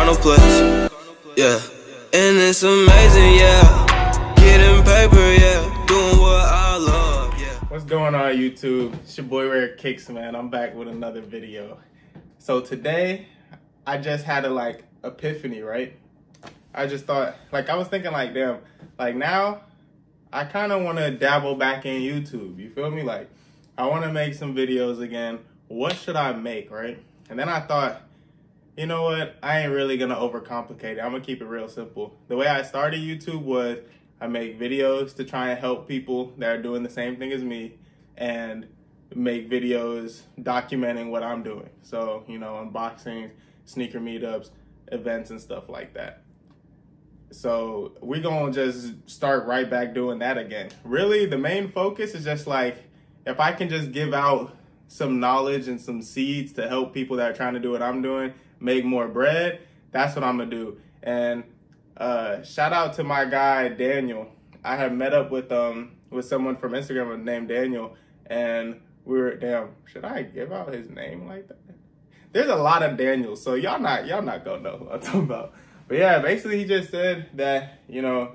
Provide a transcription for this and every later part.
carnal place. Yeah, and it's amazing, yeah. Getting paper, yeah. Doing what I love, yeah. What's going on, YouTube? It's your boy Rare Kicks, man. I'm back with another video. So today, I just had a epiphany, right? I just thought, I was thinking damn, now I kind of want to dabble back in YouTube. You feel me? I want to make some videos again. What should I make, right? And then I thought, you know what? I ain't really going to overcomplicate it. I'm going to keep it real simple. The way I started YouTube was I make videos to try and help people that are doing the same thing as me and make videos documenting what I'm doing. So, you know, unboxings, sneaker meetups, events and stuff like that. So we're going to just start right back doing that again. Really, the main focus is just if I can just give out some knowledge and some seeds to help people that are trying to do what I'm doing, make more bread, that's what I'm going to do. And shout out to my guy, Daniel. I have met up with someone from Instagram named Daniel, and we were, damn, should I give out his name like that? There's a lot of Daniels, so y'all not gonna know what I'm talking about. But yeah, basically he just said that, you know,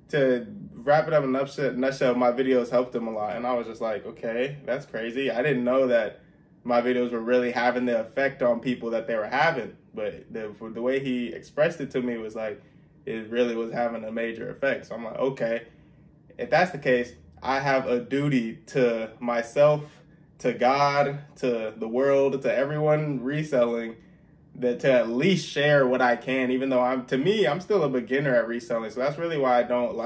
to wrap it up in a nutshell, my videos helped him a lot. And I was just like, okay, that's crazy. I didn't know that my videos were really having the effect on people that they were having. But the way he expressed it to me was it really was having a major effect. So I'm like, okay, if that's the case, I have a duty to myself, to God, to the world, to everyone reselling, that to at least share what I can, even though I'm still a beginner at reselling. So that's really why I don't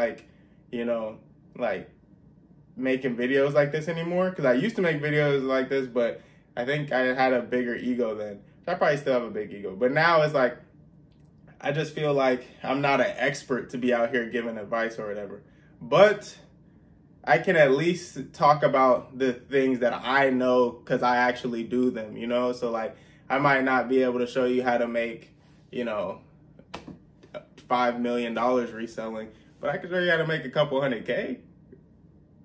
making videos like this anymore. Because I used to make videos like this, but I think I had a bigger ego then. I probably still have a big ego, but now it's I just feel like I'm not an expert to be out here giving advice or whatever. But I can at least talk about the things that I know because I actually do them, you know? So I might not be able to show you how to make, you know, $5 million reselling, but I can show you how to make a couple $100K.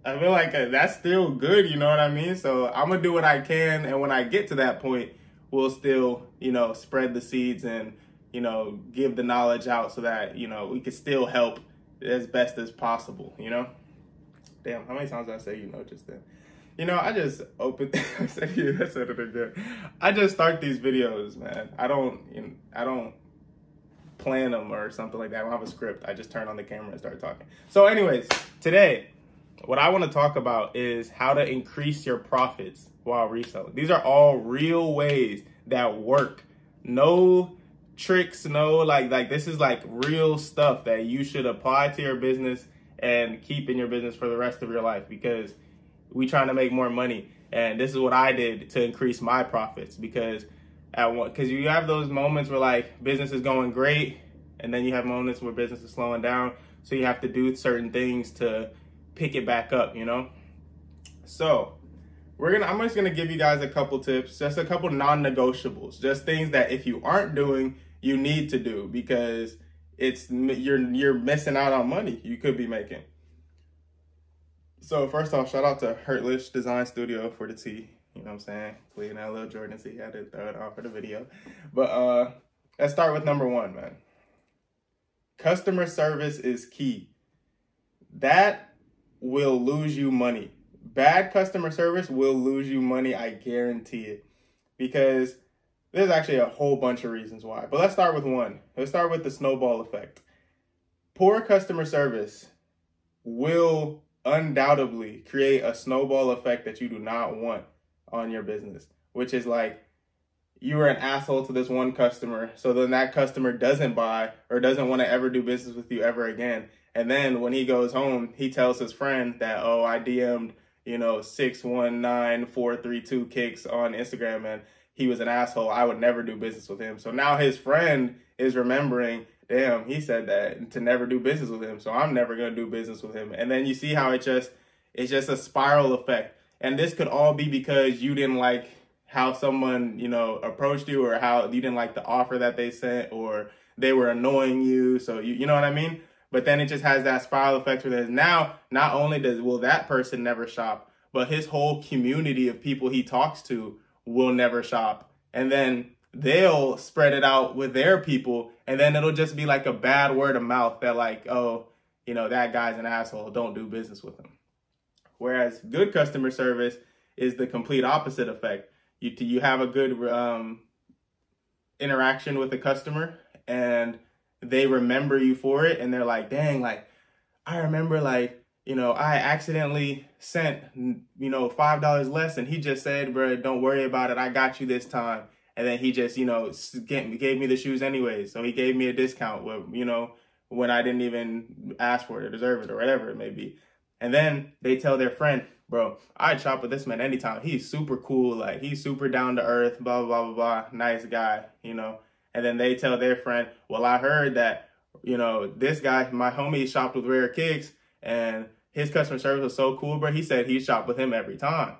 I feel like that's still good, you know what I mean? So I'm going to do what I can, and when I get to that point, we'll still, you know, spread the seeds and, you know, give the knowledge out so that, you know, we can still help as best as possible, you know? Damn, how many times did I say, you know, just then? You know, I just opened, I said it again. I just start these videos, man. I don't plan them or something like that. I don't have a script. I just turn on the camera and start talking. So anyways, today, what I want to talk about is how to increase your profits while reselling. These are all real ways that work. No tricks, no, this is real stuff that you should apply to your business and keep in your business for the rest of your life, because we trying to make more money. And this is what I did to increase my profits, because you have those moments where business is going great, and then you have moments where business is slowing down. So you have to do certain things to pick it back up, you know? So I'm just gonna give you guys a couple tips, just a couple non-negotiables, just things that if you aren't doing, you need to do, because you're missing out on money you could be making. So first off, shout out to Hurtlish Design Studio for the tee. You know what I'm saying? Clean that little Jordan tee. I had to throw it on for the video. But let's start with number one, man. Customer service is key. That will lose you money. Bad customer service will lose you money, I guarantee it. Because there's actually a whole bunch of reasons why. But let's start with one. Let's start with the snowball effect. Poor customer service will undoubtedly create a snowball effect that you do not want on your business, which is you were an asshole to this one customer, so then that customer doesn't buy or doesn't want to ever do business with you ever again. And then when he goes home, he tells his friend that, oh, I DM'd, you know, 619432 kicks on Instagram and he was an asshole. I would never do business with him. So now his friend is remembering, damn, he said that to never do business with him, so I'm never going to do business with him. And then you see how it's just a spiral effect. And this could all be because you didn't like how someone, you know, approached you, or how you didn't like the offer that they sent, or they were annoying you. So you know what I mean? But then it just has that spiral effect where there's now, not only will that person never shop, but his whole community of people he talks to will never shop. And then they'll spread it out with their people, and then it'll just be like a bad word of mouth that like, oh, you know, that guy's an asshole, don't do business with him. Whereas good customer service is the complete opposite effect. You have a good interaction with the customer, and they remember you for it, and they're like, dang, like, I remember, like, you know, I accidentally sent, you know, $5 less, and he just said, bro, don't worry about it, I got you this time. And then he just, you know, gave me the shoes anyways. So he gave me a discount, you know, when I didn't even ask for it or deserve it or whatever it may be. And then they tell their friend, bro, I'd shop with this man anytime. He's super cool. Like, he's super down to earth, blah, blah, blah, blah, blah. Nice guy, you know. And then they tell their friend, well, I heard that, you know, this guy, my homie, shopped with Rare Kicks, and his customer service was so cool, bro. He said he shopped with him every time.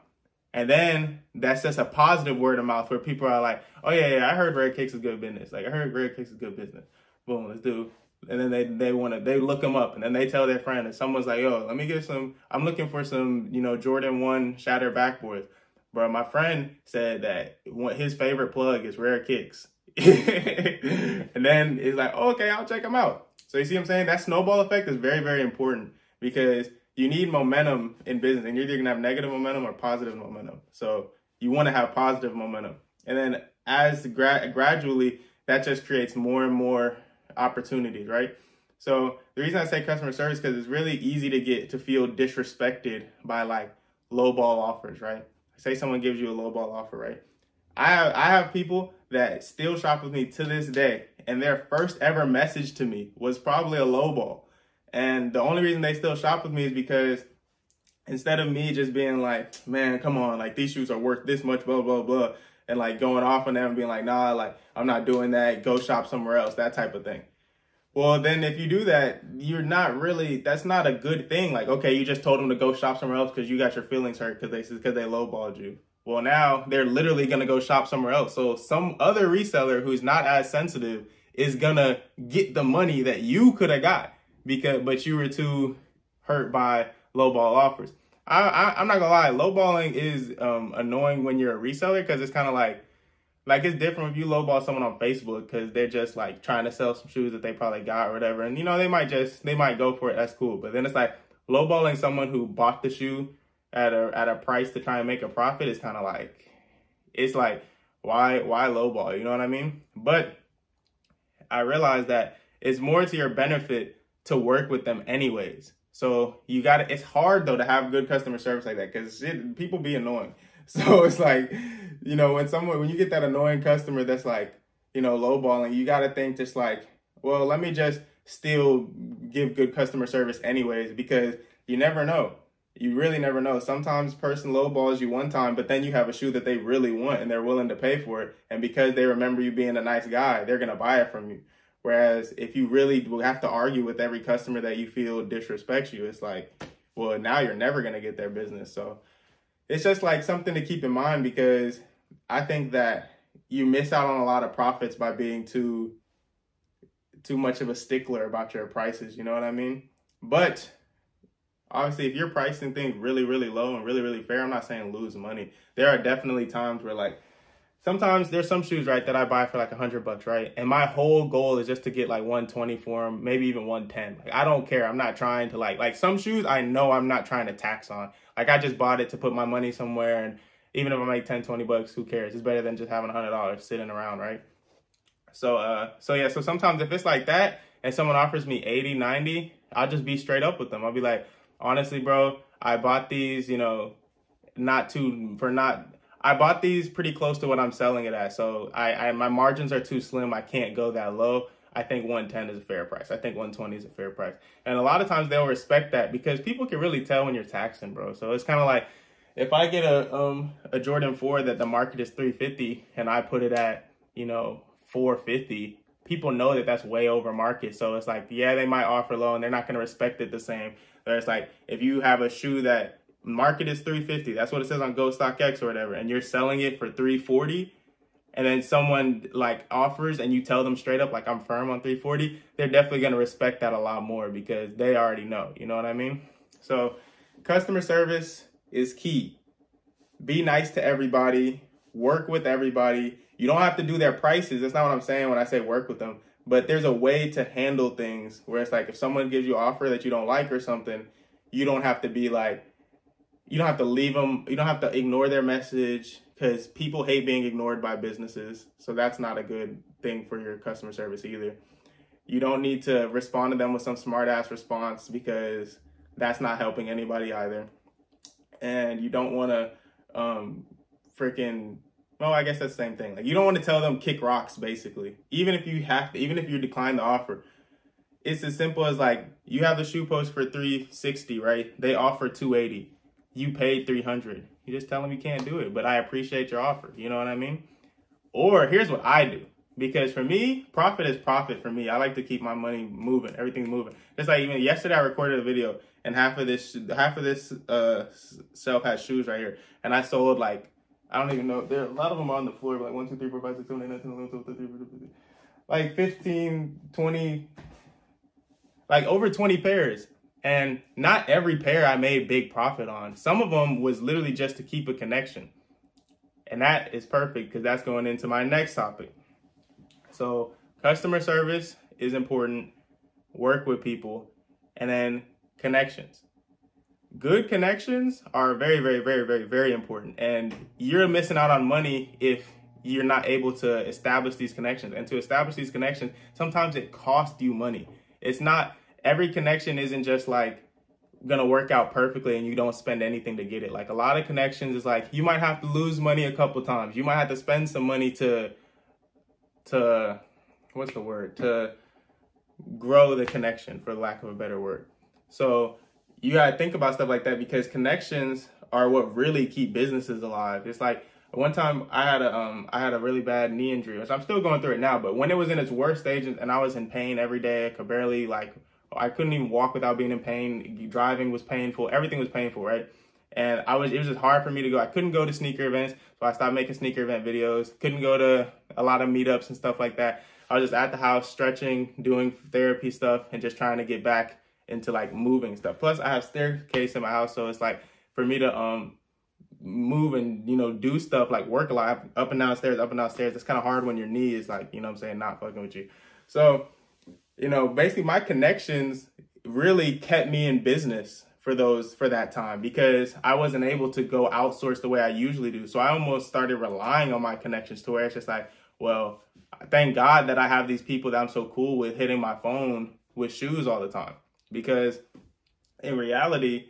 And then that's just a positive word of mouth where people are like, oh, yeah, I heard Rare Kicks is good business. Like, I heard Rare Kicks is good business. Boom, let's do. And then they look them up, and then they tell their friend, and someone's like, yo, let me get some, I'm looking for some, you know, Jordan 1 shatter backboards. Bro, my friend said that his favorite plug is Rare Kicks. And then it's like, oh, okay, I'll check them out. So you see what I'm saying? That snowball effect is very, very important, because you need momentum in business, and you're either gonna have negative momentum or positive momentum. So you want to have positive momentum. And then as gradually, that just creates more and more opportunities, right? So the reason I say customer service, because it's really easy to feel disrespected by like lowball offers, right? Say someone gives you a lowball offer, right? I have people that still shop with me to this day, and their first ever message to me was probably a lowball. And the only reason they still shop with me is because instead of me just being like, man, come on, like these shoes are worth this much, blah, blah, blah, and like going off on them and being like, nah, like I'm not doing that, go shop somewhere else, that type of thing. Well, then if you do that, you're not really, that's not a good thing. Like, okay, you just told them to go shop somewhere else because you got your feelings hurt because they lowballed you. Well, now they're literally going to go shop somewhere else. So some other reseller who's not as sensitive is going to get the money that you could have got, but you were too hurt by lowball offers. I'm not gonna lie, lowballing is annoying when you're a reseller, because it's kind of like it's different if you lowball someone on Facebook because they're just like trying to sell some shoes that they probably got or whatever, and you know they might go for it. That's cool. But then it's like lowballing someone who bought the shoe at a price to try and make a profit is kind of like, it's like, why lowball? You know what I mean? But I realized that it's more to your benefit to work with them anyways. So it's hard though to have good customer service like that, because people be annoying. So it's like, you know, when you get that annoying customer that's like, you know, lowballing, you got to think just like, well, let me just still give good customer service anyways, because you never know. You really never know. Sometimes person lowballs you one time, but then you have a shoe that they really want and they're willing to pay for it. And because they remember you being a nice guy, they're going to buy it from you. Whereas if you really have to argue with every customer that you feel disrespects you, it's like, well, now you're never going to get their business. So it's just like something to keep in mind, because I think that you miss out on a lot of profits by being too much of a stickler about your prices. You know what I mean? But obviously, if you're pricing things really, really low and really, really fair, I'm not saying lose money. There are definitely times where like, sometimes there's some shoes, right, that I buy for like $100, right? And my whole goal is just to get like 120 for them, maybe even 110. Like, I don't care. I'm not trying to like some shoes I know I'm not trying to tax on. Like, I just bought it to put my money somewhere, and even if I make 10, 20 bucks, who cares? It's better than just having $100 sitting around, right? So sometimes if it's like that and someone offers me 80, 90, I'll just be straight up with them. I'll be like, honestly, bro, I bought these, you know, I bought these pretty close to what I'm selling it at. So my margins are too slim. I can't go that low. I think 110 is a fair price. I think 120 is a fair price. And a lot of times they'll respect that, because people can really tell when you're taxing, bro. So it's kind of like, if I get a Jordan 4 that the market is $350 and I put it at, you know, $450, people know that that's way over market. So it's like, yeah, they might offer low and they're not going to respect it the same. But it's like, if you have a shoe that market is $350, that's what it says on Go Stock X or whatever, and you're selling it for $340, and then someone like offers and you tell them straight up, like, I'm firm on $340, they're definitely going to respect that a lot more, because they already know, you know what I mean? So customer service is key. Be nice to everybody. work with everybody. You don't have to do their prices. That's not what I'm saying when I say work with them. But there's a way to handle things where it's like if someone gives you an offer that you don't like or something, you don't have to be like, you don't have to leave them. You don't have to ignore their message because people hate being ignored by businesses. So that's not a good thing for your customer service either. You don't need to respond to them with some smart ass response because that's not helping anybody either. And you don't want to well, I guess that's the same thing. Like, you don't want to tell them kick rocks, basically. Even if you decline the offer, it's as simple as like, you have the shoe post for $360, right? They offer $280. You paid $300. You just tell them you can't do it, but I appreciate your offer. You know what I mean? Or here's what I do. Because for me, profit is profit for me. I like to keep my money moving, everything moving. Just like even yesterday, I recorded a video, and half of this shelf has shoes right here, and I sold like, I don't even know. There are a lot of them on the floor, like 1, 2, 3, 4, 5, 6, 7, 8, 9, 10, 11, 12, 13, 14, 15, like 15, 20, like over 20 pairs. And not every pair I made big profit on. Some of them was literally just to keep a connection. And that is perfect because that's going into my next topic. So customer service is important, work with people, and then connections. Good connections are very, very, very, very, very important. And you're missing out on money if you're not able to establish these connections. And to establish these connections, sometimes it costs you money. It's not, every connection isn't just like gonna work out perfectly and you don't spend anything to get it. Like a lot of connections is like, you might have to lose money a couple times. You might have to spend some money to what's the word? To grow the connection, for lack of a better word. So you gotta think about stuff like that because connections are what really keep businesses alive. It's like one time I had a really bad knee injury, which I'm still going through it now, but when it was in its worst stage and I was in pain every day, I could barely, like, I couldn't even walk without being in pain. Driving was painful. Everything was painful, right? And it was just hard for me to go. I couldn't go to sneaker events, so I stopped making sneaker event videos. Couldn't go to a lot of meetups and stuff like that. I was just at the house stretching, doing therapy stuff, and just trying to get back into like moving stuff. Plus, I have staircase in my house, so it's like for me to move and, you know, do stuff like work a lot, up and down stairs. It's kind of hard when your knee is like, you know what I'm saying, not fucking with you. So, you know, basically my connections really kept me in business for that time because I wasn't able to go outsource the way I usually do. So I almost started relying on my connections to where it's just like, well, thank God that I have these people that I'm so cool with hitting my phone with shoes all the time, because in reality,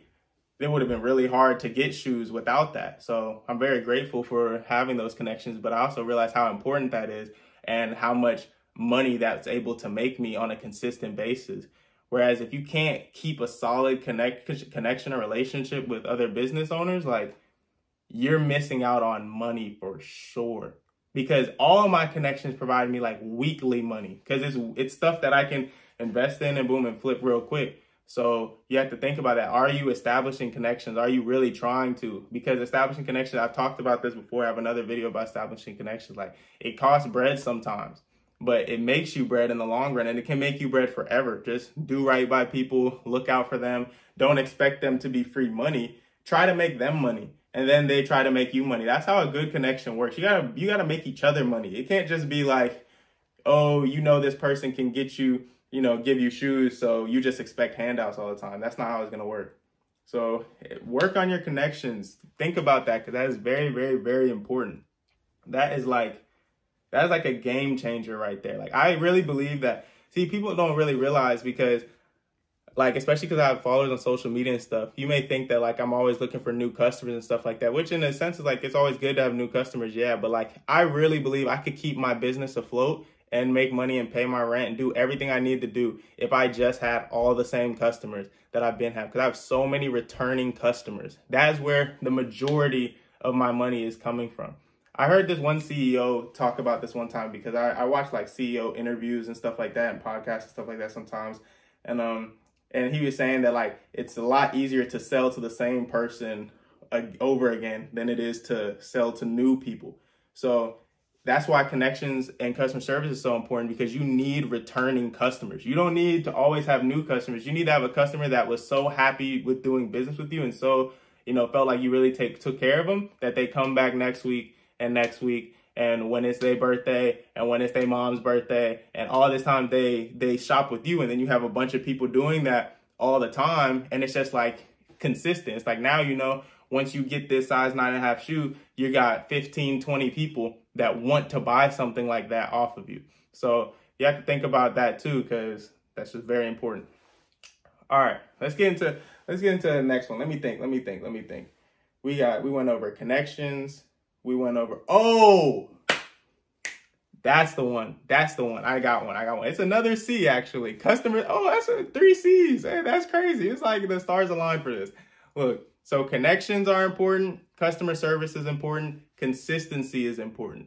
it would have been really hard to get shoes without that. So I'm very grateful for having those connections, but I also realize how important that is and how much money that's able to make me on a consistent basis. Whereas if you can't keep a solid connection or relationship with other business owners, like, you're missing out on money for sure. Because all of my connections provide me like weekly money because it's stuff that I can invest in and boom and flip real quick. So you have to think about that. Are you establishing connections? Are you really trying to? Because establishing connections, I've talked about this before. I have another video about establishing connections. Like, it costs bread sometimes, but it makes you bread in the long run, and it can make you bread forever. Just do right by people, look out for them. Don't expect them to be free money. Try to make them money, and then they try to make you money. That's how a good connection works. You gotta make each other money. It can't just be like, oh, you know, this person can get you, you know, give you shoes, so you just expect handouts all the time. That's not how it's gonna work. So work on your connections. Think about that, because that is very, very, very important. That is like a game changer right there. Like, I really believe that. See, people don't really realize, because like, especially because I have followers on social media and stuff, you may think that like I'm always looking for new customers and stuff like that, which in a sense is like, it's always good to have new customers. Yeah. But like, I really believe I could keep my business afloat and make money and pay my rent and do everything I need to do if I just had all the same customers that I've been having. Because I have so many returning customers. That's where the majority of my money is coming from. I heard this one CEO talk about this one time, because I watch like CEO interviews and stuff like that and podcasts and stuff like that sometimes. And he was saying that like, it's a lot easier to sell to the same person over again than it is to sell to new people. So that's why connections and customer service is so important, because you need returning customers. You don't need to always have new customers. You need to have a customer that was so happy with doing business with you and so, you know, felt like you really took care of them, that they come back next week and next week, and when it's their birthday, and when it's their mom's birthday, and all this time they shop with you, and then you have a bunch of people doing that all the time, and it's just like consistent. It's like now, you know, once you get this size 9.5 shoe, you got 15, 20 people that want to buy something like that off of you. So you have to think about that too, because that's just very important. All right, let's get into the next one. Let me think. We went over connections. We went over, oh, that's the one. I got one. It's another C, actually. Customer, oh, that's 3 C's. Hey, that's crazy. It's like the stars aligned for this. Look, so connections are important. Customer service is important. Consistency is important.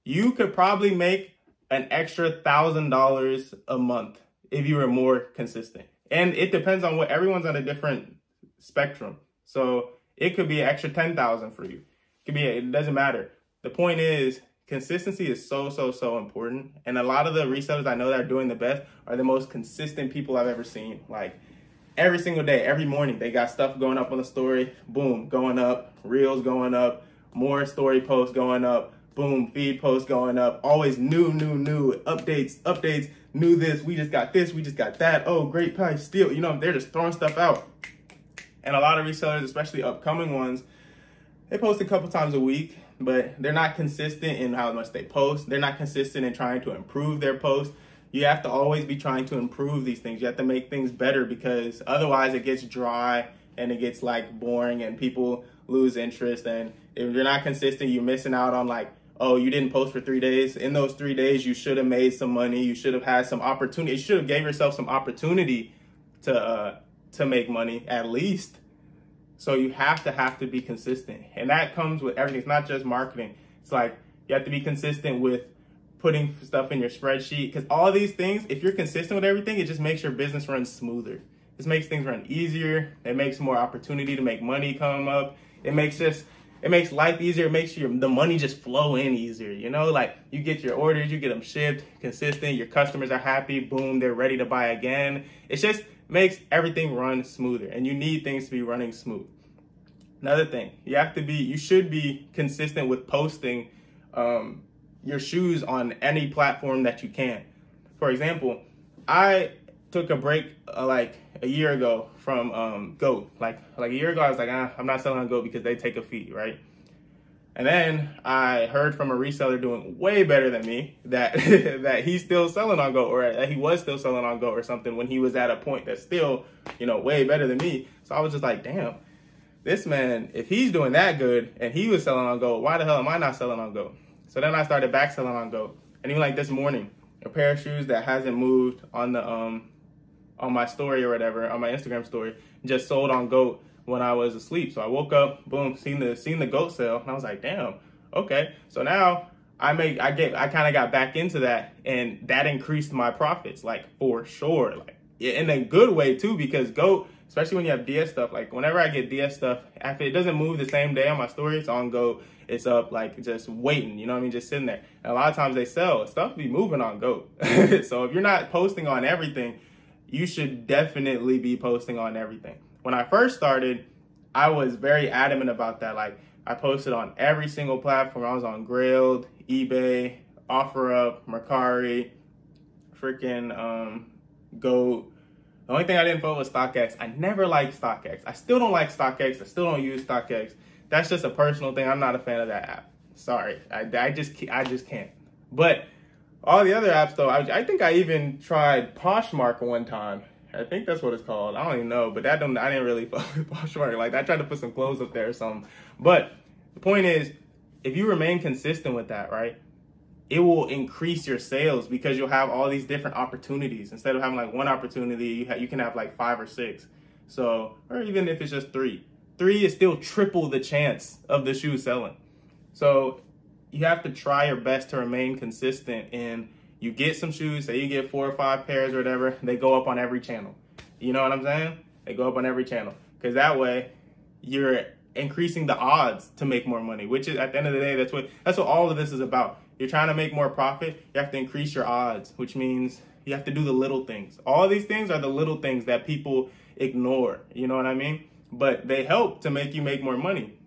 You could probably make an extra $1,000 a month if you were more consistent. And it depends on what, everyone's on a different spectrum. So it could be an extra 10,000 for you. It doesn't matter. The point is, consistency is so important. And a lot of the resellers I know that are doing the best are the most consistent people I've ever seen. Like every single day, every morning, they got stuff going up on the story, boom, going up, reels going up, more story posts going up, boom, feed posts going up, always new, updates, new this, we just got that, oh, great price, steal, you know, they're just throwing stuff out. And a lot of resellers, especially upcoming ones, they post a couple times a week, but they're not consistent in how much they post. They're not consistent in trying to improve their post. You have to always be trying to improve these things. You have to make things better, because otherwise it gets dry and it gets like boring and people lose interest. And if you're not consistent, you're missing out on like, oh, you didn't post for 3 days. In those 3 days, you should have made some money. You should have had some opportunity. You should have gave yourself some opportunity to make money at least. So you have to be consistent. And that comes with everything. It's not just marketing. It's like you have to be consistent with putting stuff in your spreadsheet, because all these things, if you're consistent with everything, it just makes your business run smoother. This makes things run easier. It makes more opportunity to make money come up. It makes life easier. It makes the money just flow in easier. You know, like you get your orders, you get them shipped, consistent. Your customers are happy. Boom, they're ready to buy again. It just makes everything run smoother, and you need things to be running smooth. Another thing, you should be consistent with posting your shoes on any platform that you can. For example, I took a break like a year ago from GOAT. Like a year ago, I was like, I'm not selling on GOAT because they take a fee, right? And then I heard from a reseller doing way better than me that that he's still selling on GOAT, or that he was still selling on GOAT or something, when he was at a point that's still, you know, way better than me. So I was just like, damn, this man, if he's doing that good and he was selling on GOAT, why the hell am I not selling on GOAT? So then I started back selling on GOAT. And even like this morning, a pair of shoes that hasn't moved on the on my story or whatever, on my Instagram story, just sold on GOAT when I was asleep. So I woke up, boom, seen the GOAT sale, and I was like, damn, okay. So now I kind of got back into that, and that increased my profits, like for sure, like in a good way too, because GOAT, especially when you have DS stuff, like whenever I get DS stuff, after it doesn't move the same day on my story, it's on GOAT, it's up like just waiting, you know what I mean, just sitting there. And a lot of times they sell, stuff be moving on GOAT. So if you're not posting on everything, you should definitely be posting on everything. When I first started, I was very adamant about that. Like I posted on every single platform. I was on Grailed, eBay, OfferUp, Mercari, freaking GOAT. The only thing I didn't vote was StockX. I never liked StockX. I still don't like StockX. I still don't use StockX. That's just a personal thing. I'm not a fan of that app. Sorry, I just can't. But all the other apps though, I think I even tried Poshmark one time. I think that's what it's called. I don't even know, but I didn't really fuck with Poshmark. Like I tried to put some clothes up there or something. But the point is, if you remain consistent with that, right, it will increase your sales, because you'll have all these different opportunities. Instead of having like one opportunity, you can have like 5 or 6. So, or even if it's just 3. 3 is still triple the chance of the shoe selling. So you have to try your best to remain consistent. And you get some shoes, say you get 4 or 5 pairs or whatever, they go up on every channel. You know what I'm saying? They go up on every channel, because that way you're increasing the odds to make more money, which is, at the end of the day, that's what all of this is about. You're trying to make more profit, you have to increase your odds, which means you have to do the little things. All these things are the little things that people ignore, you know what I mean? But they help to make you make more money.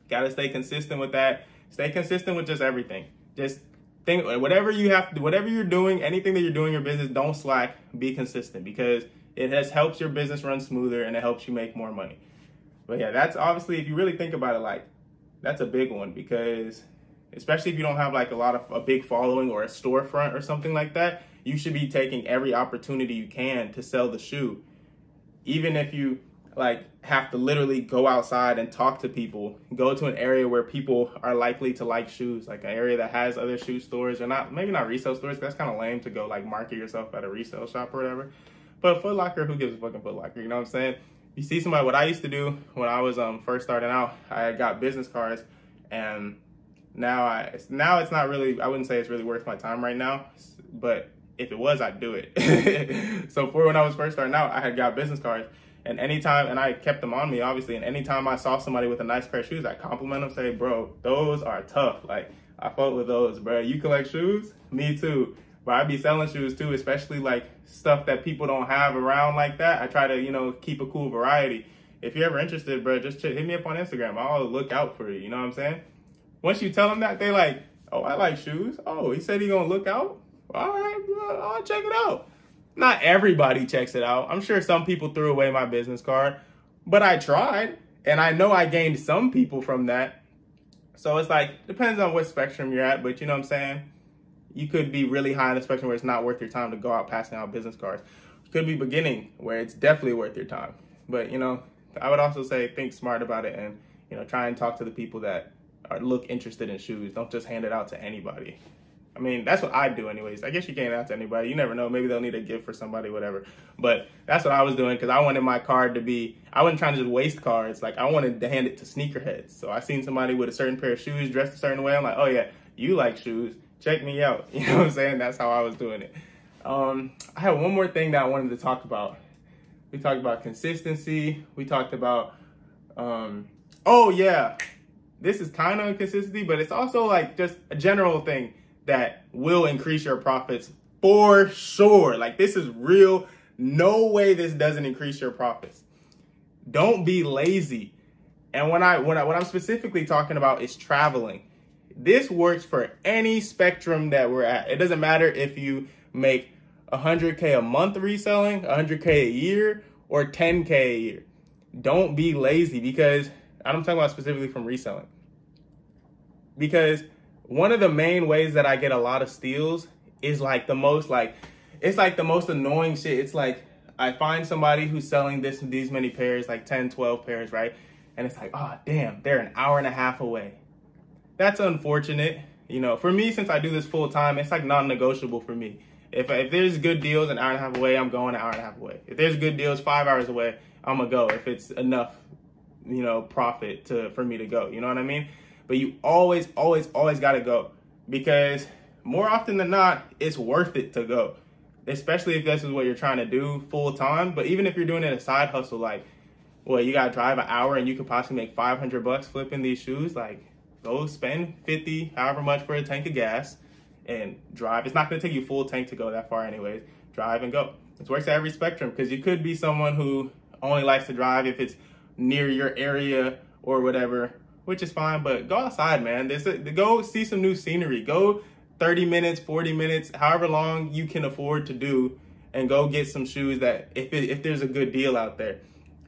Got to stay consistent with that. Stay consistent with just everything. Just think, whatever you're doing, anything that you're doing in your business, don't slack, be consistent, because it helps your business run smoother and it helps you make more money. But yeah, that's obviously, if you really think about it, like, that's a big one, because especially if you don't have like a big following or a storefront or something like that, you should be taking every opportunity you can to sell the shoe. Even if you like have to literally go outside and talk to people, go to an area where people are likely to like shoes, like an area that has other shoe stores, or not, maybe not resale stores, 'cause that's kind of lame to go like market yourself at a resale shop or whatever. But Foot Locker, who gives a fucking Foot Locker? You know what I'm saying? You see somebody, what I used to do when I was first starting out, I got business cards, and now it's not really, I wouldn't say it's really worth my time right now, but if it was, I'd do it. So for when I was first starting out, I had got business cards, and anytime, and I kept them on me, obviously, and anytime I saw somebody with a nice pair of shoes, I compliment them, say, bro, those are tough. Like, I fuck with those, bro. You collect shoes? Me too. But I be selling shoes too, especially like stuff that people don't have around like that. I try to, you know, keep a cool variety. If you're ever interested, bro, just hit me up on Instagram. I'll look out for you, you know what I'm saying? Once you tell them that, they like, oh, I like shoes. Oh, he said he gonna look out? All right, bro, I'll check it out. Not everybody checks it out. I'm sure some people threw away my business card, but I tried, and I know I gained some people from that. So it's like, depends on what spectrum you're at, but you know what I'm saying? You could be really high on the spectrum where it's not worth your time to go out passing out business cards. You could be beginning where it's definitely worth your time. But, you know, I would also say think smart about it, and, you know, try and talk to the people that look interested in shoes. Don't just hand it out to anybody. I mean, that's what I do anyways. I guess you can't hand it out to anybody. You never know. Maybe they'll need a gift for somebody, whatever. But that's what I was doing, because I wanted my card to be, I wasn't trying to just waste cards. Like, I wanted to hand it to sneakerheads. So I seen somebody with a certain pair of shoes dressed a certain way. I'm like, oh yeah, you like shoes. Check me out. You know what I'm saying? That's how I was doing it. I have one more thing that I wanted to talk about. We talked about consistency. We talked about, oh yeah, this is kind of consistency, but it's also like just a general thing that will increase your profits for sure. Like, this is real. No way this doesn't increase your profits. Don't be lazy. And what I'm specifically talking about is traveling. This works for any spectrum that we're at. It doesn't matter if you make 100K a month reselling, 100K a year, or 10K a year. Don't be lazy, because I'm talking about specifically from reselling. Because one of the main ways that I get a lot of steals is like the most, like, it's like the most annoying shit. It's like, I find somebody who's selling these many pairs, like 10, 12 pairs, right? And it's like, oh, damn, they're an hour and a half away. That's unfortunate. You know, for me, since I do this full time, it's like non-negotiable for me. If there's good deals an hour and a half away, I'm going an hour and a half away. If there's good deals 5 hours away, I'm gonna go if it's enough, you know, profit for me to go. You know what I mean? But you always gotta go, because more often than not, it's worth it to go. Especially if this is what you're trying to do full time. But even if you're doing it a side hustle, like, well, you gotta drive an hour and you could possibly make $500 flipping these shoes, like, go spend 50, however much for a tank of gas, and drive. It's not going to take you full tank to go that far anyways. Drive and go. It works at every spectrum, because you could be someone who only likes to drive if it's near your area or whatever, which is fine, but go outside, man. Go see some new scenery. Go 30 minutes, 40 minutes, however long you can afford to do, and go get some shoes that, if there's a good deal out there.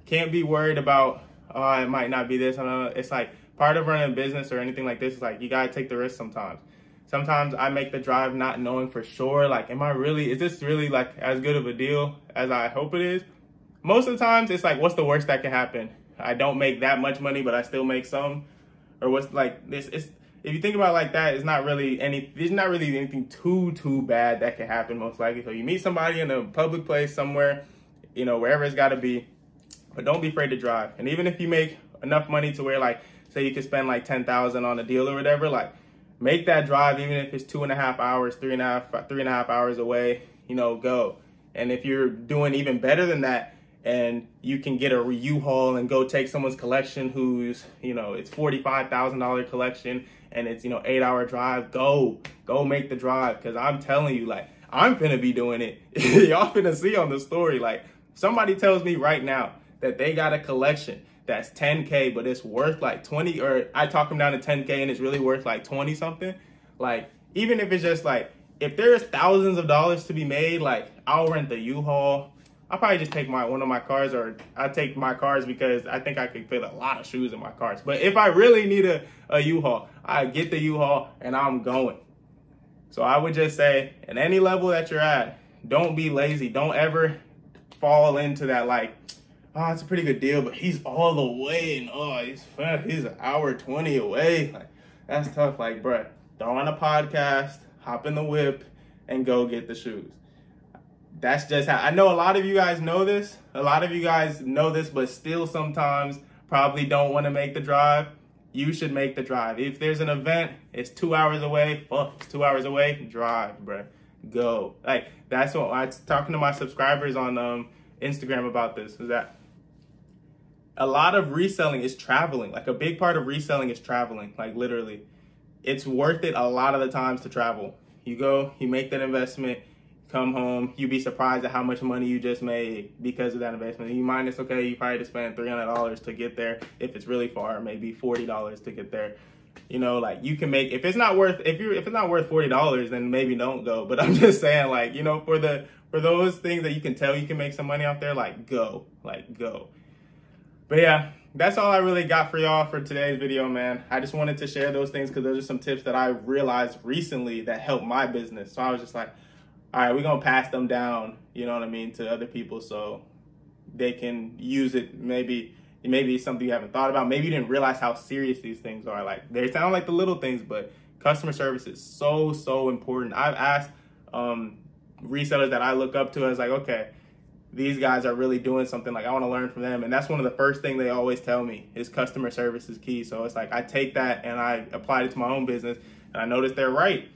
Can't be worried about, oh, it might not be this. It's like, part of running a business or anything like this is like, you gotta take the risk sometimes. Sometimes I make the drive not knowing for sure, like, is this really like as good of a deal as I hope it is? Most of the times it's like, what's the worst that can happen? I don't make that much money, but I still make some. Or what's like this, if you think about it like that, there's not really anything too bad that can happen, most likely. So you meet somebody in a public place somewhere, you know, wherever it's gotta be, but don't be afraid to drive. And even if you make enough money to where, like, say you could spend like 10,000 on a deal or whatever, like, make that drive, even if it's 2.5 hours, 3.5 hours away, you know, go. And if you're doing even better than that, and you can get a U-Haul and go take someone's collection who's, you know, it's $45,000 collection, and it's, you know, 8-hour drive, go make the drive. Because I'm telling you, like, I'm finna be doing it. Y'all finna see on the story, like, somebody tells me right now that they got a collection that's 10K, but it's worth like 20, or I talk them down to 10K and it's really worth like 20 something. Like, even if it's just like, if there's thousands of dollars to be made, like, I'll rent the U-Haul. I'll probably just take one of my cars, or I'll take my cars because I think I could fit a lot of shoes in my cars. But if I really need a U-Haul, I get the U-Haul and I'm going. So I would just say, at any level that you're at, don't be lazy. Don't ever fall into that, like, oh, it's a pretty good deal, but he's all the way, and oh, he's an hour 20 away. Like, that's tough. Like, bruh, throw on a podcast, hop in the whip, and go get the shoes. That's just how, I know a lot of you guys know this. A lot of you guys know this, but still sometimes probably don't want to make the drive. You should make the drive. If there's an event, it's 2 hours away. Fuck, it's 2 hours away. Drive, bruh. Go. Like, that's what I was talking to my subscribers on Instagram about this, is that a lot of reselling is traveling. Like, a big part of reselling is traveling, like, literally. It's worth it a lot of the times to travel. You go, you make that investment, come home, you'd be surprised at how much money you just made because of that investment. You minus, okay, you probably just spend $300 to get there. If it's really far, maybe $40 to get there. You know, like, you can make, if it's not worth $40, then maybe don't go. But I'm just saying, like, you know, for those things that you can tell you can make some money out there, like, go. But yeah, that's all I really got for y'all for today's video, man. I just wanted to share those things because those are some tips that I realized recently that helped my business. So I was just like, all right, we're going to pass them down, you know what I mean, to other people so they can use it. Maybe it's something you haven't thought about. Maybe you didn't realize how serious these things are. Like, they sound like the little things, but customer service is so important. I've asked resellers that I look up to, I was like, okay, these guys are really doing something, like, I want to learn from them. And that's one of the first things they always tell me is customer service is key. So it's like, I take that and I apply it to my own business, and I noticed they're right.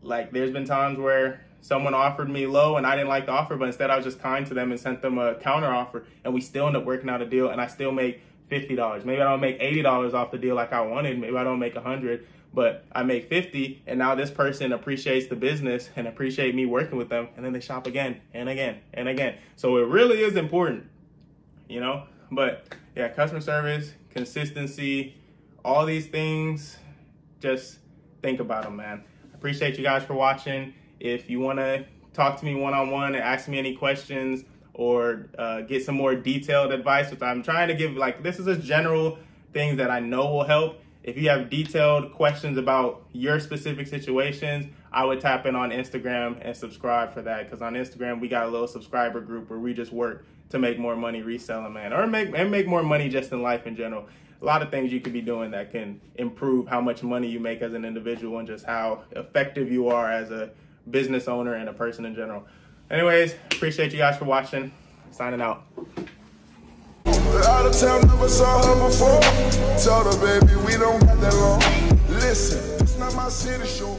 Like, there's been times where someone offered me low and I didn't like the offer, but instead I was just kind to them and sent them a counter offer, and we still end up working out a deal, and I still make $50. Maybe I don't make $80 off the deal like I wanted. Maybe I don't make 100, but I make 50, and now this person appreciates the business and appreciate me working with them, and then they shop again and again and again. So it really is important, you know? But yeah, customer service, consistency, all these things, just think about them, man. Appreciate you guys for watching. If you want to talk to me one-on-one and ask me any questions, or get some more detailed advice, which I'm trying to give, like, this is just general things that I know will help. If you have detailed questions about your specific situations, I would tap in on Instagram and subscribe for that, because on Instagram we got a little subscriber group where we just work to make more money reselling, man, or make more money just in life in general. A lot of things you could be doing that can improve how much money you make as an individual and just how effective you are as a business owner and a person in general. Anyways, appreciate you guys for watching. Signing out. Out of town, never saw her before. Told her, baby, we don't got that long. Listen, it's not my city show.